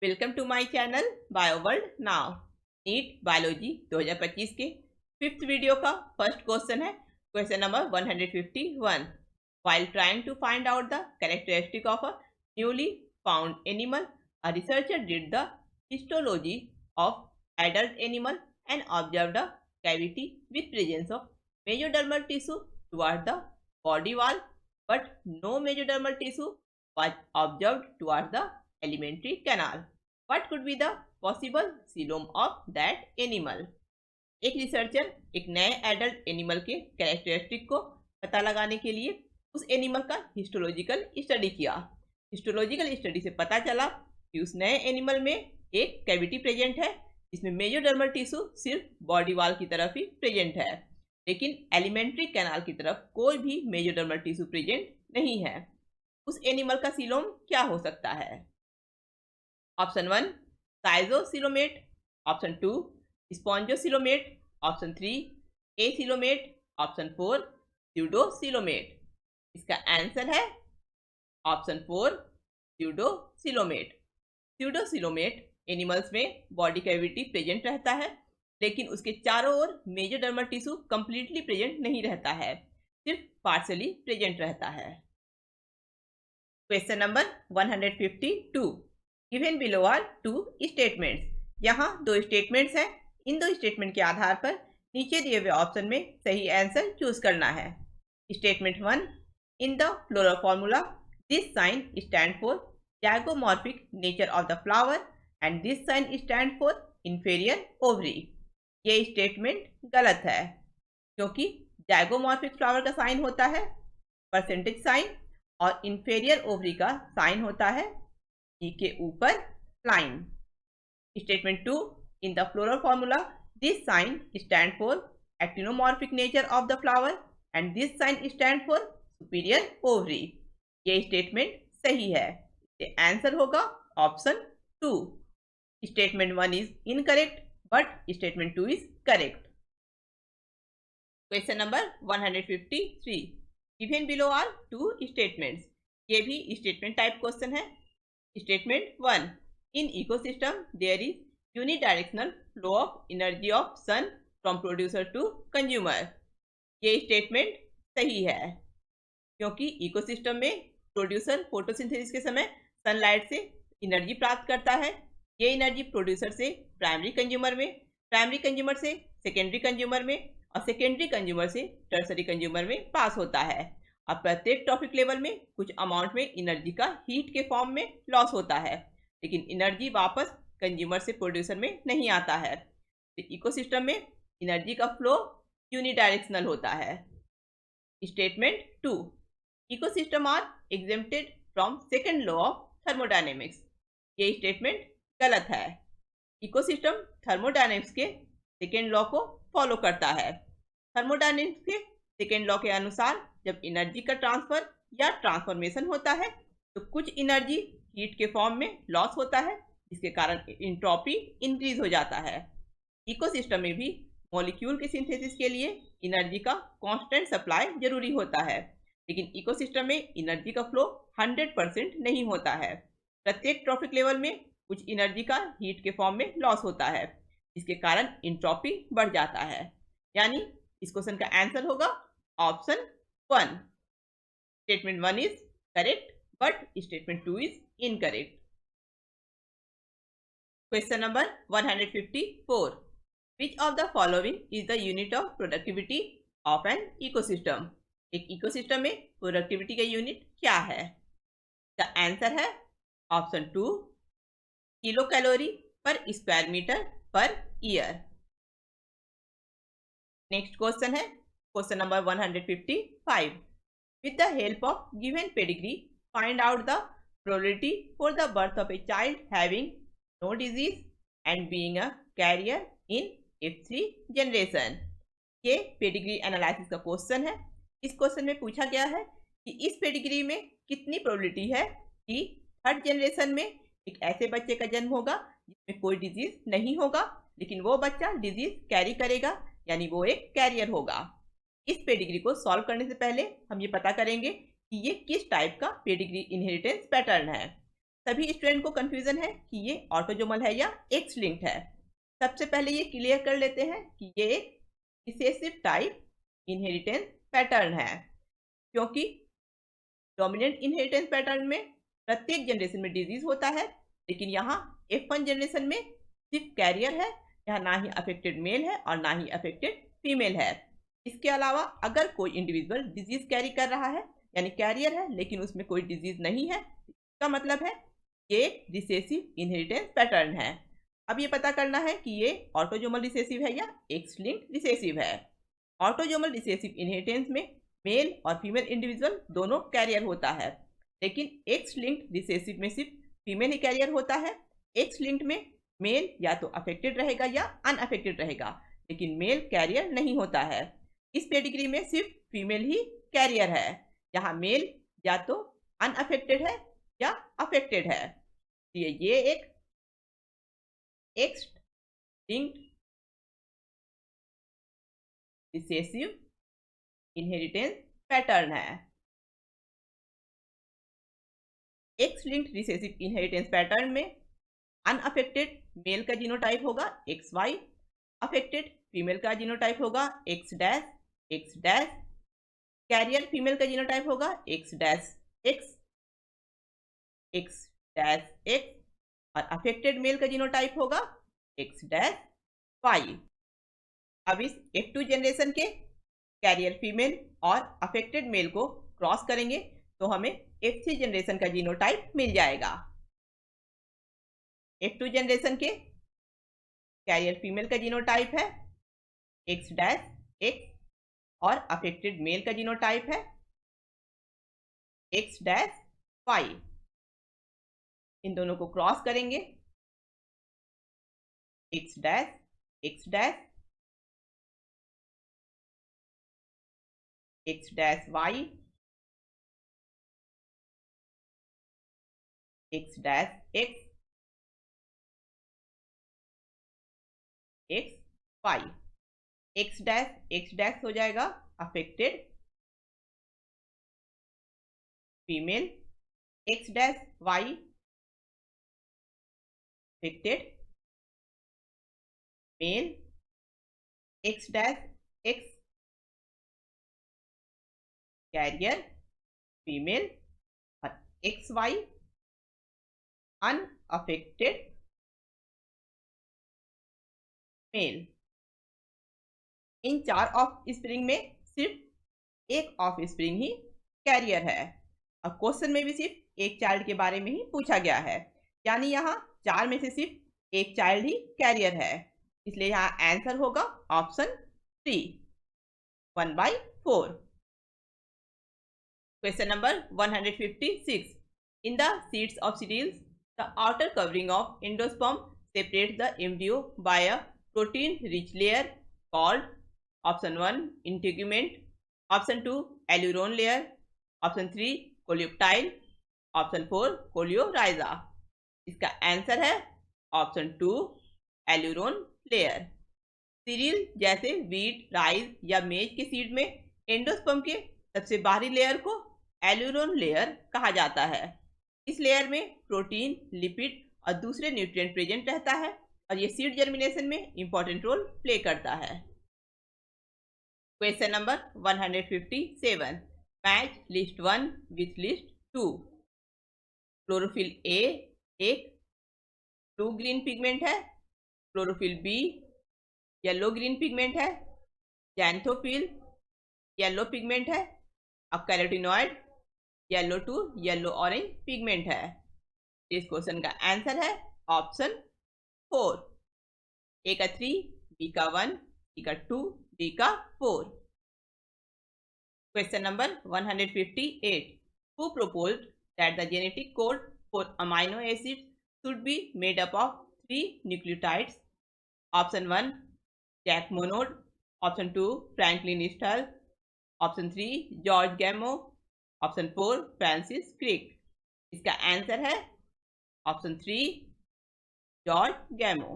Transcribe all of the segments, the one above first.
Welcome to my channel Bioworld now. NEET biology 2025 के fifth video का first question है question number 151। While trying to find out the characteristic of a newly found animal, a researcher did the histology of adult animal and observed the cavity with presence of mesodermal tissue toward the body wall, but no mesodermal tissue was observed toward the alimentary canal. What could be the possible coelom of that animal? एक researcher एक नए adult animal के characteristic को पता लगाने के लिए उस एनिमल का हिस्टोलॉजिकल स्टडी किया। हिस्टोलॉजिकल स्टडी से पता चला कि उस नए एनिमल में एक कैविटी प्रेजेंट है जिसमें मेजोडर्मल टिश्यू सिर्फ बॉडी वॉल की तरफ ही प्रेजेंट है, लेकिन एलिमेंट्री कैनाल की तरफ कोई भी मेजोडर्मल टिश्यू प्रेजेंट नहीं है। उस एनिमल का सीलोम क्या हो सकता है? Option 1 schizocoelomate, option 2 spongocoelomate, option 3 acoelomate, option 4 pseudocoelomate. इसका आंसर है ऑप्शन 4 स्यूडोसिलोमेट। स्यूडोसिलोमेट एनिमल्स में बॉडी कैविटी प्रेजेंट रहता है, लेकिन उसके चारों ओर मेजोडर्मल टिश्यू कंप्लीटली प्रेजेंट नहीं रहता है, सिर्फ पार्शियली प्रेजेंट रहता है। Question number 152। Given below are two statements. यहाँ दो स्टेटमेंट्स हैं। इन दो स्टेटमेंट के आधार पर नीचे दिए हुए ऑप्शन में सही आंसर चूज करना है। Statement 1, in the floral formula this sign stand for zygomorphic nature of the flower and this sign stand for inferior ovary. ये स्टेटमेंट गलत है, क्योंकि जाइगोमॉर्फिक फ्लावर का साइन होता है परसेंटेज साइन और इंफेरियर ओवरी का साइन होता है ई के ऊपर line. Statement 2, in the floral formula this sign stand for actinomorphic nature of the flower and this sign stand for superior ovary. ये स्टेटमेंट सही है। इससे आंसर होगा option 2। Statement 1 is incorrect, but statement 2 is correct. Question number 153. Given below are two statements. ये भी statement type question है। Statement 1, in ecosystem there is unidirectional flow of energy of sun from producer to consumer. ये statement सही है, क्योंकि ecosystem में producer photosynthesis के समय सनलाइट से एनर्जी प्राप्त करता है। ये एनर्जी प्रोड्यूसर से प्राइमरी कंज्यूमर में, प्राइमरी कंज्यूमर से सेकेंडरी कंज्यूमर में और सेकेंडरी कंज्यूमर से टर्सरी कंज्यूमर में पास होता है। और प्रत्येक ट्रॉफिक लेवल में कुछ अमाउंट में एनर्जी का हीट के फॉर्म में लॉस होता है, लेकिन एनर्जी वापस कंज्यूमर से प्रोड्यूसर में नहीं आता है। तो इकोसिस्टम में एनर्जी का फ्लो यूनिडायरेक्शनल होता है। Statement 2, ecosystem are exempted from second law of thermodynamics. ये स्टेटमेंट गलत है। इकोसिस्टम थर्मोडायनेमिक्स के सेकेंड लॉ को फॉलो करता है। थर्मोडायनेमिक्स के सेकेंड लॉ के अनुसार जब एनर्जी का ट्रांसफर या ट्रांसफॉर्मेशन होता है तो कुछ एनर्जी हीट के फॉर्म में लॉस होता है, जिसके कारण एंट्रोपी इंक्रीज हो जाता है। इकोसिस्टम में भी मॉलिक्यूल के सिंथेसिस के लिए एनर्जी का कांस्टेंट सप्लाई जरूरी होता है, लेकिन इकोसिस्टम में एनर्जी का फ्लो 100% नहीं होता है। प्रत्येक ट्रॉफिक लेवल में कुछ एनर्जी का हीट के फॉर्म में लॉस होता है, जिसके कारण एंट्रोपी बढ़ जाता है। यानी इस क्वेश्चन का आंसर होगा option 1। Statement 1 is correct, but statement 2 is incorrect. Question number 154। Which of the following is the unit of productivity of an ecosystem. एक इकोसिस्टम में प्रोडक्टिविटी का यूनिट क्या है? द आंसर है option 2 kilocalorie per square metre per year. Next question है question number 155। With the help of given pedigree find out the probability for the birth of A child having no disease and being a carrier in F3 generation. ये pedigree analysis का question है। इस question में पूछा गया है कि इस पेडिग्री में कितनी प्रोबेबिलिटी है कि थर्ड जनरेशन में एक ऐसे बच्चे का जन्म होगा जिसमें कोई डिजीज नहीं होगा, लेकिन वो बच्चा डिजीज कैरी करेगा, यानी वो एक कैरियर होगा। इस पेडिग्री को सॉल्व करने से पहले हम ये पता करेंगे कि ये किस टाइप का पेडिग्री इनहेरिटेंस पैटर्न है। सभी स्टूडेंट को कंफ्यूजन है कि ये ऑटोजोमल है या एक्स लिंक्ड है। सबसे पहले ये क्लियर कर लेते हैं कि ये एक रिसेसिव टाइप इनहेरिटेंस पैटर्न है, क्योंकि डोमिनेंट इनहेरिटेंस पैटर्न में प्रत्येक जनरेशन में डिजीज होता है, लेकिन यहाँ F1 जनरेशन में सिर्फ कैरियर है, यहाँ ना ही अफेक्टेड मेल है और ना ही अफेक्टेड फीमेल है। इसके अलावा अगर कोई इंडिविजुअल डिजीज कैरी कर रहा है, यानी कैरियर है लेकिन उसमें कोई डिजीज नहीं है, इसका मतलब है ये रिसेसिव इनहेरिटेंस पैटर्न है। अब ये पता करना है कि ये ऑटोजोमल रिसेसिव है या एक्स लिंक्ड रिसेसिव है। ऑटोजोमल रिसेसिव इनहेरिटेंस में मेल और फीमेल इंडिविजुअल दोनों कैरियर होता है, लेकिन एक्स लिंक्ड रिसेसिव में सिर्फ फीमेल ही कैरियर होता है। एक्स लिंक्ड में मेल या तो अफेक्टेड रहेगा या अनअफेक्टेड रहेगा, लेकिन मेल कैरियर नहीं होता है। इस पेडिग्री में सिर्फ फीमेल ही कैरियर है, जहां मेल या तो अनअफेक्टेड है या अफेक्टेड है। ये एक X linked recessive inheritance pattern है। X linked recessive inheritance pattern में अनअफेक्टेड मेल का जीनोटाइप होगा XY, अफेक्टेड फीमेल का जीनोटाइप होगा X dash X dash, carrier female का जीनोटाइप होगा X dash X X dash X और अफेक्टेड मेल का जीनोटाइप होगा X डैश Y। अब इस F2 जनरेशन के कैरियर फीमेल और अफेक्टेड मेल को क्रॉस करेंगे तो हमें F3 जनरेशन का जीनोटाइप मिल जाएगा। F2 जनरेशन के कैरियर फीमेल का जीनोटाइप है X डैश X और अफेक्टेड मेल का जीनोटाइप है X डैश Y। इन दोनों को क्रॉस करेंगे X dash X dash X dash Y X dash X X Y। X dash हो जाएगा affected female, X dash Y affected male, X dash X carrier female और XY unaffected male. इन चार of spring में सिर्फ एक of spring he career है और क्वेश्चन में भी सिर्फ एक चाइल्ड के बारे में ही पूछा गया है, यानी यहाँ चार में से सिर्फ एक चाइल्ड ही कैरियर है, इसलिए यहाँ आंसर होगा option 3 1/4। Question number 156। In the seeds of cereals, the outer covering of endosperm separates the embryo by a protein-rich layer called option 1 integument, option 2 aleurone layer, option 3 coleoptile, option 4 coleorhiza। इसका answer है option 2 aleurone layer. Serial जैसे wheat, rice या मेज के seed में endosperm के सबसे बाहरी लेयर को एल्यूरोन लेयर कहा जाता है। इस लेयर में प्रोटीन, लिपिड और दूसरे न्यूट्रिएंट प्रेजेंट रहता है और ये सीड जर्मिनेशन में इंपॉर्टेंट रोल प्ले करता है। Question number 157। Match list 1 with list 2। Chlorophyll A एक ब्लू ग्रीन पिगमेंट है, chlorophyll B yellow green pigment है, जैंथोफिल येलो पिगमेंट है और carotenoid yellow to yellow orange pigment है। इस क्वेश्चन का आंसर है ऑप्शन 4। ए का 3, बी का 1, सी का 2, डी का 4। Question number 158। Who proposed that the genetic code for amino acids should be made up of 3 nucleotides? Option 1 Jack Monod, option 2 Franklin Stahl, option 3 George Gamow, option 4 Francis Crick। इसका answer है option 3 George गैमो।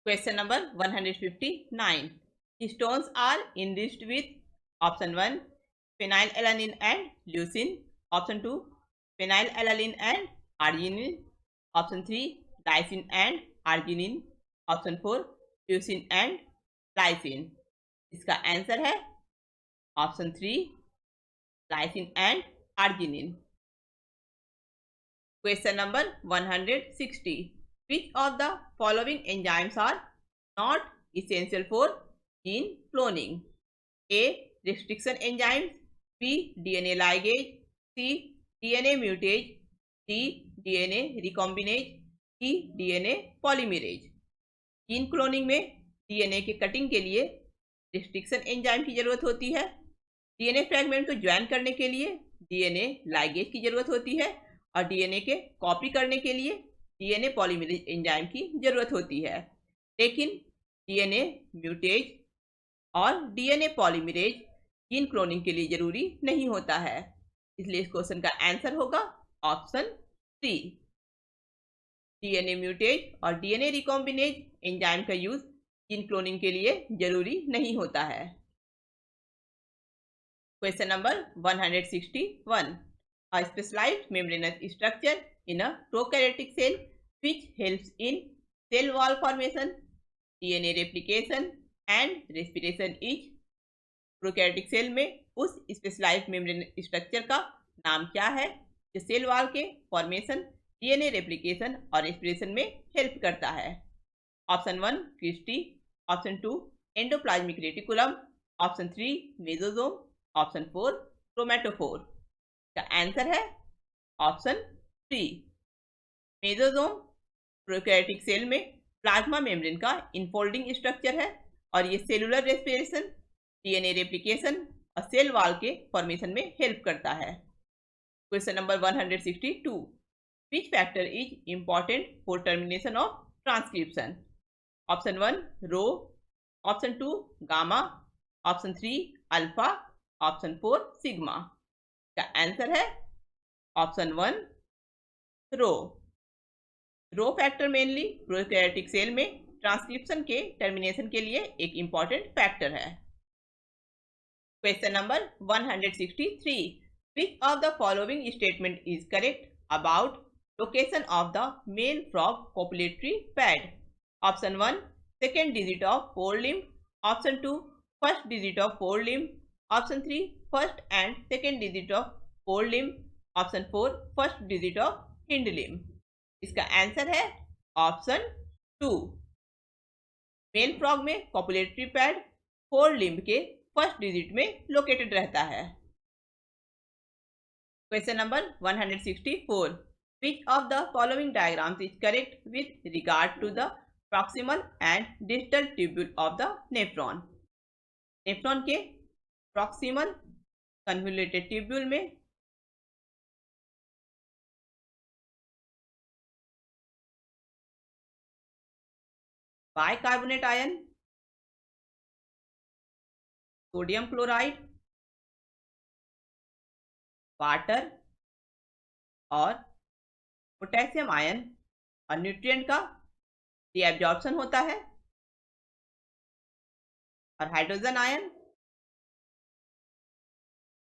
Question number 159। Stones are enriched with option 1 phenylalanine and leucine, option 2 phenylalanine and arginine, option 3 lysine and arginine, option 4 leucine and lysine. इसका answer है option 3 lysine and arginine. Question number 160. Which of the following enzymes are not essential for gene cloning? A. Restriction enzymes. B. DNA ligase. C. DNA mutage. D. DNA recombinase. E. DNA polymerase. Gene cloning में DNA के cutting के लिए restriction enzyme की जरूरत होती है, DNA fragment को join करने के लिए डीएनए लाइगेज की जरूरत होती है और डीएनए के कॉपी करने के लिए डीएनए पॉलीमरेज एंजाइम की जरूरत होती है। लेकिन डीएनए म्यूटेज और डीएनए पॉलीमरेज जीन क्लोनिंग के लिए जरूरी नहीं होता है, इसलिए इस क्वेश्चन का आंसर होगा ऑप्शन 3। डीएनए म्यूटेज और डीएनए रिकॉम्बिनेज एंजाइम का यूज जीन क्लोनिंग के लिए जरूरी नहीं होता है। Question number 161. A specialized membranous structure in a prokaryotic cell which helps in cell wall formation, DNA replication and respiration is. Prokaryotic cell में उस स्पेशलाइज्ड मेम्ब्रेन स्ट्रक्चर का नाम क्या है जो सेल वॉल के फॉर्मेशन, डीएनए रेप्लिकेशन और respiration में हेल्प करता है? Option 1 cristae, option 2 endoplasmic reticulum, option 3 mesosome, option 4 chromatophore. का आंसर है ऑप्शन 3 मेसोसोम। प्रोकैरियोटिक सेल में प्लाज्मा मेम्ब्रेन का इनफोल्डिंग स्ट्रक्चर है और ये सेलुलर रेस्पिरेशन, डीएनए रेप्लिकेशन और सेल वॉल के फॉर्मेशन में हेल्प करता है। Question number 162. Which factor is important for termination of transcription? Option 1 rho, option 2 gamma, option 3 alpha, option 4 sigma. का आंसर है option 1 rho. Rho factor mainly prokaryotic cell में transcription के termination के लिए एक इंपॉर्टेंट फैक्टर है। Question number 163. Which of the following statement is correct about location of the male frog copulatory pad? Option 1 second digit of forelimb, option 2 first digit of forelimb, option 3 first and second digit of forelimb, option 4 first digit of hind limb. इसका answer है option 2। Mail frog में copulatory pad four limb के first digit में located रहता है। Question number 164. Which of the following diagrams is correct with regard to the proximal and distal tubule of the nephron? Nephron के proximal convoluted tubule में bicarbonate ion, sodium chloride, water और potassium ion और nutrient का डीएब्जॉर्प्शन होता है और hydrogen ion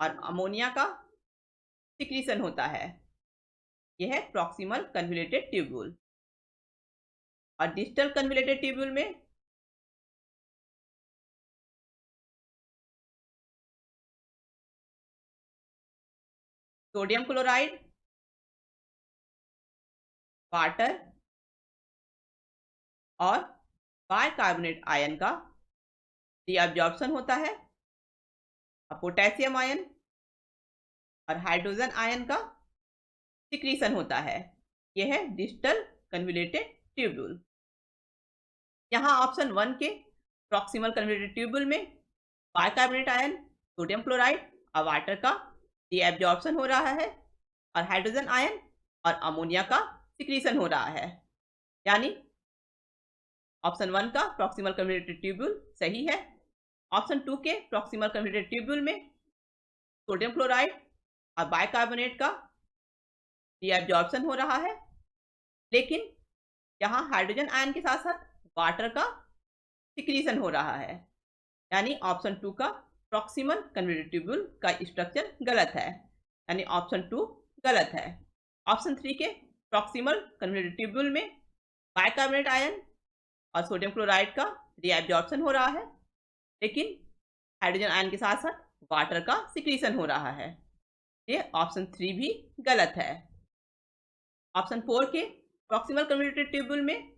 और ammonia का सिक्रीशन होता है। यह है प्रॉक्सिमल कन्वोल्यूटेड ट्यूब्यूल। और डिस्टल कन्वोल्यूटेड ट्यूब्यूल में सोडियम क्लोराइड, वाटर और बाइकार्बोनेट आयन का डीअब्जॉर्प्शन होता है और पोटेशियम आयन और हाइड्रोजन आयन का सिक्रीशन होता है। यह है डिस्टल कन्वोल्यूटेड ट्यूब्यूल। यहाँ ऑप्शन 1 के प्रॉक्सिमल कन्वोल्यूटेड ट्यूब्यूल में बाइकार्बोनेट आयन, सोडियम क्लोराइड और वाटर का डीअब्जॉर्प्शन हो रहा है और हाइड्रोजन आयन और अमोनिया का सिक्रीशन हो रहा है, यानी ऑप्शन 1 का प्रॉक्सिमल कन्वोल्यूटेड ट्यूब्यूल सही है। ऑप्शन 2 के प्रॉक्सिमल कन्वोल्यूटेड ट्यूब्यूल में सोडियम क्लोराइड और बाइकार्बोनेट का डीअब्जॉर्प्शन हो रहा है, लेकिन यहाँ हाइड्रोजन आयन के साथ साथ वाटर का सिक्रीशन हो रहा है, यानी ऑप्शन 2 का प्रॉक्सिमल कन्वोल्यूटेड ट्यूब्यूल का स्ट्रक्चर गलत है, यानी ऑप्शन 2 गलत है। ऑप्शन 3 के प्रॉक्सिमल कन्वर्टेड ट्यूब्यूल में बाइकार्बोनेट आयन और सोडियम क्लोराइड का रीएब्जॉर्प्शन हो रहा है, लेकिन हाइड्रोजन आयन के साथ साथ वाटर का सिक्रीशन हो रहा है। ये ऑप्शन 3 भी गलत है। ऑप्शन 4 के प्रॉक्सिमल कन्वर्टेड ट्यूब्यूल में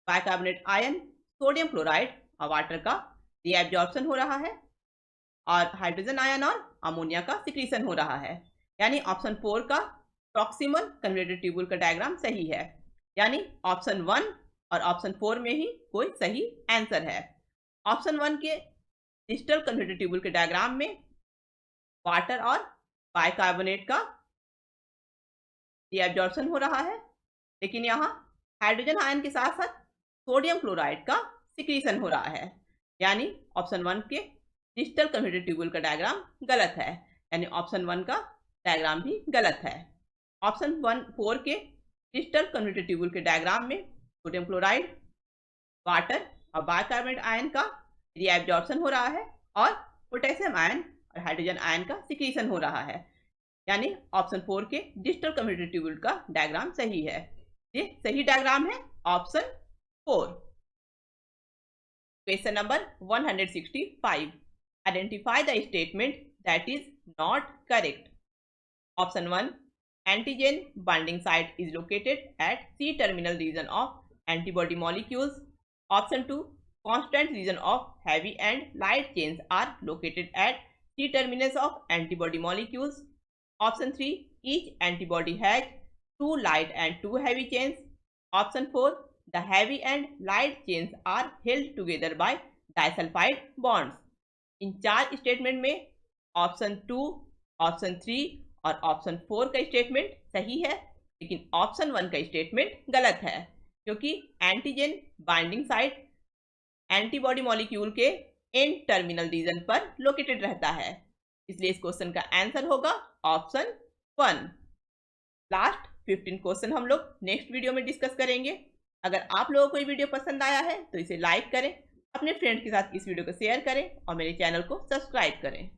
बाइकार्बोनेट आयन, सोडियम क्लोराइड और वाटर का रीएब्जॉर्प्शन हो रहा है और हाइड्रोजन आयन और अमोनिया का सिक्रीशन हो रहा है। यानी ऑप्शन 4 का प्रॉक्सिमल कन्वर्टेड ट्यूब्यूल का डायग्राम सही है। यानी ऑप्शन 1 और ऑप्शन 4 में ही कोई सही आंसर है। ऑप्शन 1 के डिजिटल कन्वर्टेड ट्यूब्यूल के डायग्राम में वाटर और बाइकार्बोनेट का रीएब्जॉर्प्शन हो रहा है, लेकिन यहाँ हाइड्रोजन आयन के साथ साथ सोडियम क्लोराइड का सिक्रीशन हो रहा है। यानी ऑप्शन 1 के डिजिटल कन्वर्टेड ट्यूब्यूल का डायग्राम गलत है। यानी ऑप्शन 1 का डायग्राम भी गलत है। ऑप्शन 4 के डिजिटल कन्वर्टेड ट्यूब्यूल के डायग्राम में सोडियम क्लोराइड, वाटर और बाइकार्बोनेट आयन का रीएब्जॉर्प्शन हो रहा है और पोटेशियम आयन और हाइड्रोजन आयन का सिक्रीशन हो रहा है। यानी ऑप्शन 4 के डिजिटल कन्वर्टेड ट्यूब्यूल का डायग्राम सही है। ये सही डायग्राम है option 4। Question number 165, identify the statement that is not correct. Option 1, antigen binding site is located at C-terminal region of antibody molecules. Option 2, constant region of heavy and light chains are located at C-terminus of antibody molecules. Option 3, each antibody has 2 light and 2 heavy chains. Option 4, the heavy and light chains are held together by disulfide bonds. In 4 statement में option 2, option 3 और option 4 का statement सही है, लेकिन option 1 का statement गलत है, क्योंकि antigen binding site antibody molecule के एंड टर्मिनल रीजन पर लोकेटेड रहता है। इसलिए इस क्वेश्चन का आंसर होगा ऑप्शन 1। लास्ट 15 क्वेश्चन हम लोग नेक्स्ट वीडियो में डिस्कस करेंगे। अगर आप लोगों को ये वीडियो पसंद आया है तो इसे लाइक करें, अपने फ्रेंड के साथ इस वीडियो को शेयर करें और मेरे चैनल को सब्सक्राइब करें।